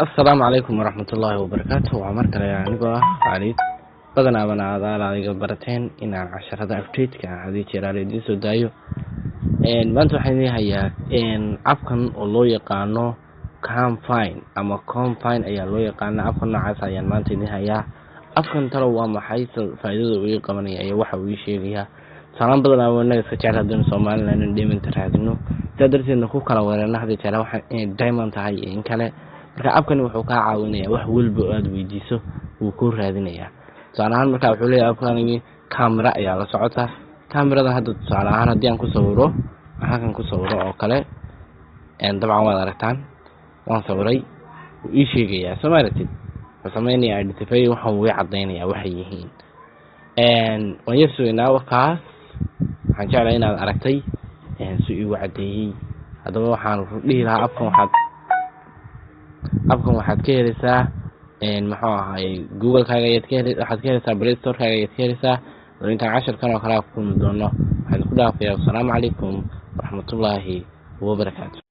السلام عليكم ورحمة الله وبركاته ومركز يعني بقى علي بدنا بنا هذا برتين إن عشرة أبتيت كهذه شرارة دي سودايو إن ما أنتوا حيني هيا إن أفكن الله يقانو كام فاين أما كام فاين أي الله يقانو أفكن عسى ين ما أنتوا هيا أفكن ترى وما حيث فائدة ويقامني أي واحد ويشيء فيها سلام بدنا ونقص كشارة دون سومال لأن دائما ترى تدرس إنه كوكا ولا هذه شرارة واحد دائما تهاي إن كله marka abkan wuxuu ka caawinayaa wax walba aad weydiiso uu ku raadinayaa tusaalahan marka wuxuu leeyahay abkani camera ayaa la socota camerada hadda tusaalahan hadii aan ku sawiro waxaan ku sawiro oo kale dabcan waad aragtaan waan sawiray uu ii sheegayaa Soomaaliyeed sameynaya identify waxa uu cadeynayaa waxay yihiin waan yeesooynaa waqaas waxaan jeclahay inaad aragtay si uu cadeeyay hadaba waxaan dhihi lahaa abkan waxaad ka helaysaa maxaa ahay Google kaaga waxaad ka helaysaa Play Store kaaga ayaad ka helaysaa inta 10 kan oo kala ku doono waxaan ku dhaafayaa assalamu calaykum waraxmatullaahi wa barakaatuh